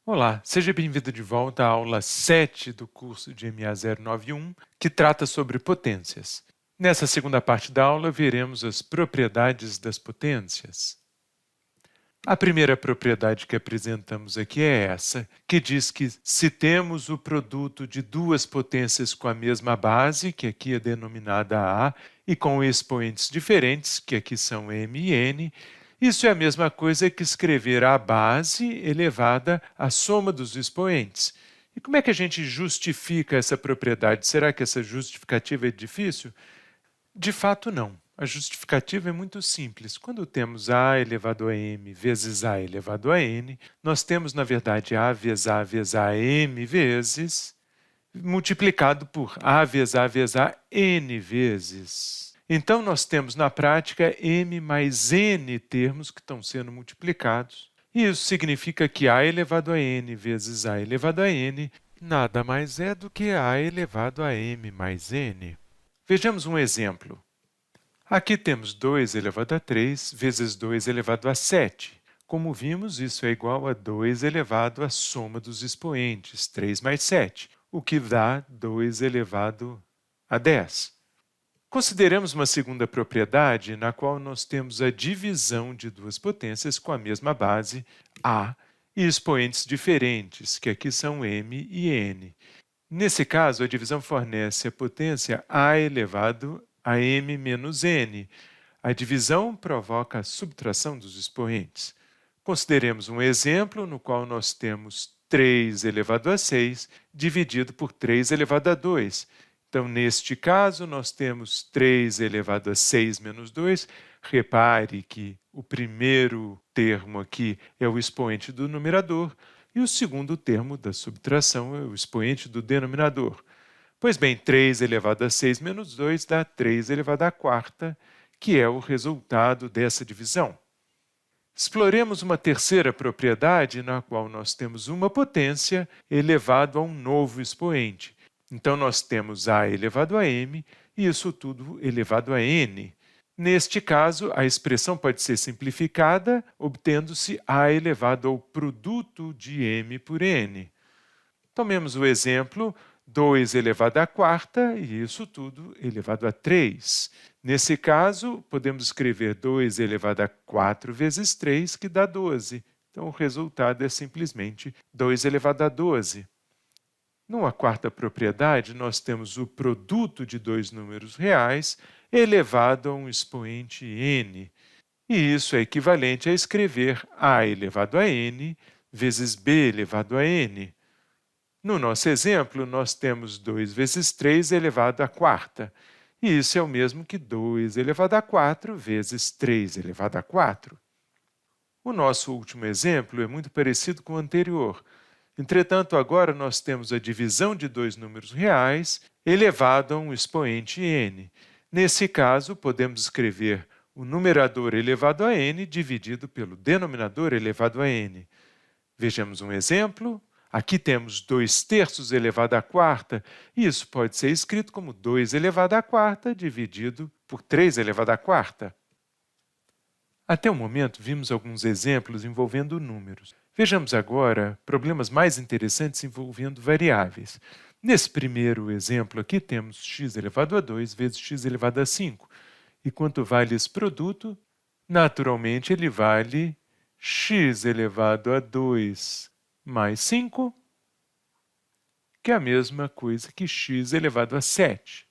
Olá, seja bem-vindo de volta à aula 7 do curso de MA 091, que trata sobre potências. Nessa segunda parte da aula, veremos as propriedades das potências. A primeira propriedade que apresentamos aqui é essa, que diz que se temos o produto de duas potências com a mesma base, que aqui é denominada A, e com expoentes diferentes, que aqui são m e n, isso é a mesma coisa que escrever a base elevada à soma dos expoentes. E como é que a gente justifica essa propriedade? Será que essa justificativa é difícil? De fato, não. A justificativa é muito simples. Quando temos a elevado a m vezes a elevado a n, nós temos, na verdade, a vezes a m vezes, multiplicado por a vezes a n vezes. Então, nós temos, na prática, m mais n termos que estão sendo multiplicados. E isso significa que a elevado a n vezes a elevado a n nada mais é do que a elevado a m mais n. Vejamos um exemplo. Aqui temos 2 elevado a 3 vezes 2 elevado a 7. Como vimos, isso é igual a 2 elevado à soma dos expoentes, 3 mais 7, o que dá 2 elevado a 10. Consideremos uma segunda propriedade na qual nós temos a divisão de duas potências com a mesma base, A, e expoentes diferentes, que aqui são m e n. Nesse caso, a divisão fornece a potência a elevado a m menos n. A divisão provoca a subtração dos expoentes. Consideremos um exemplo no qual nós temos 3 elevado a 6 dividido por 3 elevado a 2. Então, neste caso, nós temos 3 elevado a 6 menos 2. Repare que o primeiro termo aqui é o expoente do numerador e o segundo termo da subtração é o expoente do denominador. Pois bem, 3 elevado a 6 menos 2 dá 3 elevado à quarta, que é o resultado dessa divisão. Exploremos uma terceira propriedade na qual nós temos uma potência elevado a um novo expoente. Então, nós temos a elevado a m e isso tudo elevado a n. Neste caso, a expressão pode ser simplificada, obtendo-se a elevado ao produto de m por n. Tomemos o exemplo 2 elevado à quarta e isso tudo elevado a 3. Nesse caso, podemos escrever 2 elevado a 4 vezes 3, que dá 12. Então, o resultado é simplesmente 2 elevado a 12. Numa quarta propriedade, nós temos o produto de dois números reais elevado a um expoente n. E isso é equivalente a escrever a elevado a n vezes b elevado a n. No nosso exemplo, nós temos 2 vezes 3 elevado à quarta. E isso é o mesmo que 2 elevado a 4 vezes 3 elevado a 4. O nosso último exemplo é muito parecido com o anterior. Entretanto, agora nós temos a divisão de dois números reais elevado a um expoente n. Nesse caso, podemos escrever o numerador elevado a n dividido pelo denominador elevado a n. Vejamos um exemplo. Aqui temos 2 terços elevado à quarta, e isso pode ser escrito como 2 elevado à quarta dividido por 3 elevado à quarta. Até o momento, vimos alguns exemplos envolvendo números. Vejamos agora problemas mais interessantes envolvendo variáveis. Nesse primeiro exemplo aqui, temos x elevado a 2 vezes x elevado a 5. E quanto vale esse produto? Naturalmente, ele vale x elevado a 2 mais 5, que é a mesma coisa que x elevado a 7.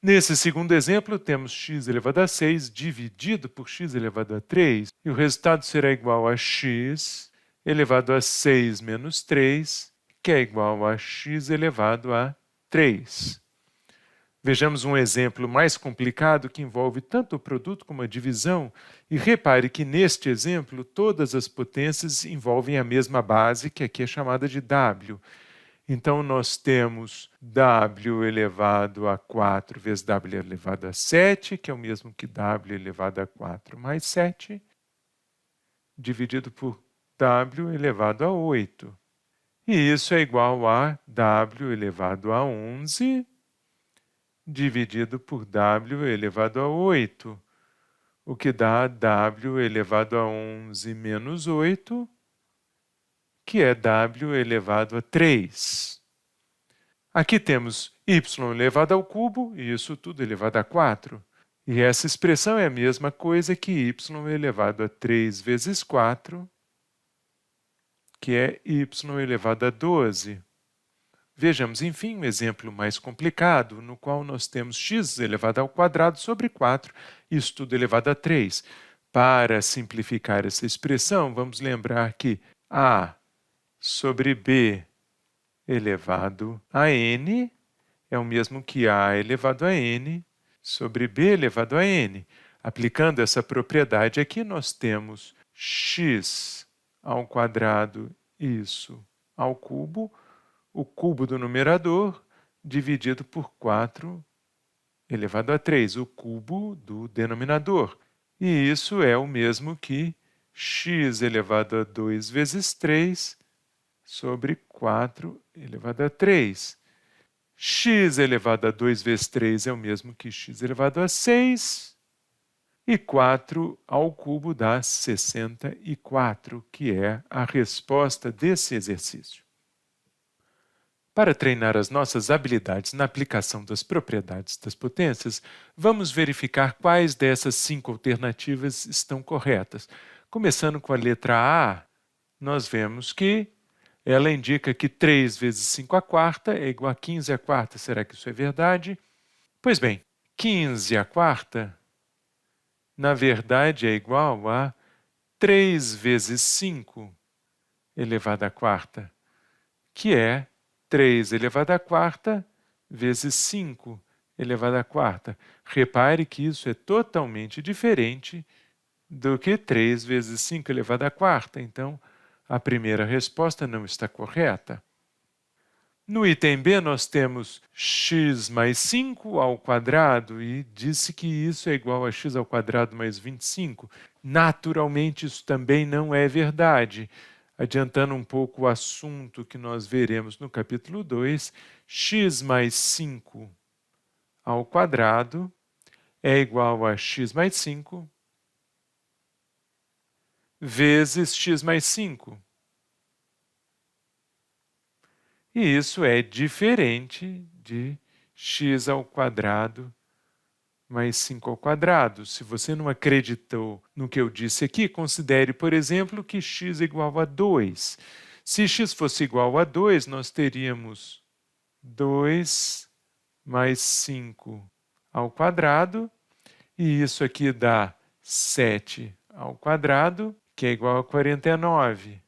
Nesse segundo exemplo, temos x elevado a 6 dividido por x elevado a 3, e o resultado será igual a x elevado a 6 menos 3, que é igual a x elevado a 3. Vejamos um exemplo mais complicado que envolve tanto o produto como a divisão, e repare que neste exemplo todas as potências envolvem a mesma base, que aqui é chamada de w. Então, nós temos w elevado a 4 vezes w elevado a 7, que é o mesmo que w elevado a 4 mais 7, dividido por w elevado a 8. E isso é igual a w elevado a 11 dividido por w elevado a 8, o que dá w elevado a 11 menos 8, que que é w elevado a 3. Aqui temos y elevado ao cubo, e isso tudo elevado a 4. E essa expressão é a mesma coisa que y elevado a 3 vezes 4, que é y elevado a 12. Vejamos, enfim, um exemplo mais complicado, no qual nós temos x elevado ao quadrado sobre 4, isso tudo elevado a 3. Para simplificar essa expressão, vamos lembrar que a sobre b elevado a n é o mesmo que a elevado a n sobre b elevado a n. Aplicando essa propriedade aqui, nós temos x ao quadrado, isso ao cubo, o cubo do numerador dividido por 4 elevado a 3, o cubo do denominador. E isso é o mesmo que x elevado a 2 vezes 3 sobre 4 elevado a 3. X elevado a 2 vezes 3 é o mesmo que x elevado a 6. E 4 ao cubo dá 64, que é a resposta desse exercício. Para treinar as nossas habilidades na aplicação das propriedades das potências, vamos verificar quais dessas 5 alternativas estão corretas. Começando com a letra A, nós vemos que ela indica que 3 vezes 5 à quarta é igual a 15 à quarta. Será que isso é verdade? Pois bem, 15 à quarta, na verdade, é igual a 3 vezes 5 elevado à quarta, que é 3 elevado à quarta vezes 5 elevado à quarta. Repare que isso é totalmente diferente do que 3 vezes 5 elevado à quarta. Então, a primeira resposta não está correta. No item B, nós temos x mais 5 ao quadrado e disse que isso é igual a x ao quadrado mais 25. Naturalmente, isso também não é verdade. Adiantando um pouco o assunto que nós veremos no capítulo 2, x mais 5 ao quadrado é igual a x mais 5 vezes x mais 5. E isso é diferente de x ao quadrado mais 5 ao quadrado. Se você não acreditou no que eu disse aqui, considere, por exemplo, que x é igual a 2. Se x fosse igual a 2, nós teríamos 2 mais 5 ao quadrado, e isso aqui dá 7 ao quadrado, que é igual a 49.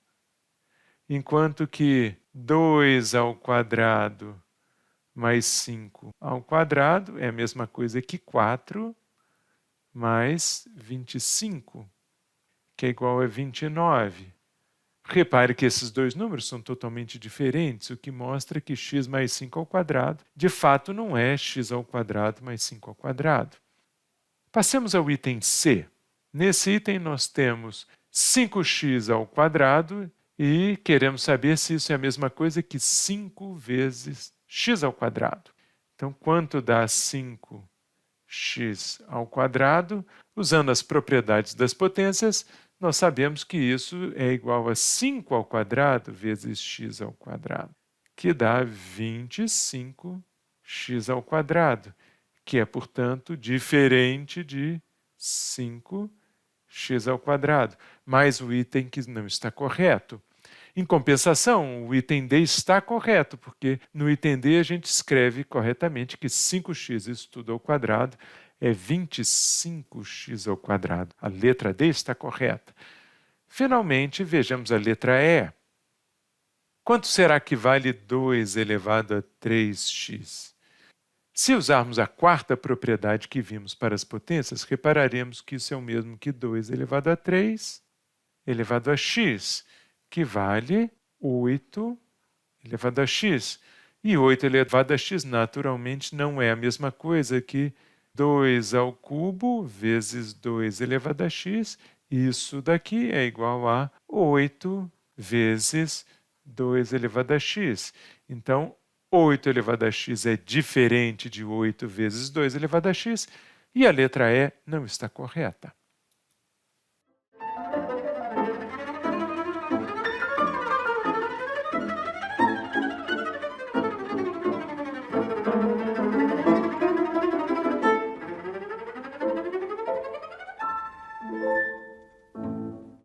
Enquanto que 2 ao quadrado mais 5 ao quadrado é a mesma coisa que 4 mais 25, que é igual a 29. Repare que esses dois números são totalmente diferentes, o que mostra que x mais 5 ao quadrado, de fato, não é x ao quadrado mais 5 ao quadrado. Passemos ao item C. Nesse item, nós temos 5x ao quadrado e queremos saber se isso é a mesma coisa que 5 vezes x ao quadrado. Então, quanto dá 5x ao quadrado? Usando as propriedades das potências, nós sabemos que isso é igual a 5 ao quadrado vezes x ao quadrado, que dá 25x ao quadrado, que é, portanto, diferente de 5x ao quadrado, mais o item que não está correto. Em compensação, o item D está correto, porque no item D a gente escreve corretamente que 5x, isso tudo ao quadrado, é 25x ao quadrado. A letra D está correta. Finalmente, vejamos a letra E. Quanto será que vale 2 elevado a 3x? Se usarmos a quarta propriedade que vimos para as potências, repararemos que isso é o mesmo que 2 elevado a 3 elevado a x, que vale 8 elevado a x. E 8 elevado a x, naturalmente, não é a mesma coisa que 2 ao cubo vezes 2 elevado a x. Isso daqui é igual a 8 vezes 2 elevado a x. Então, 8 elevado a x é diferente de 8 vezes 2 elevado a x, e a letra E não está correta.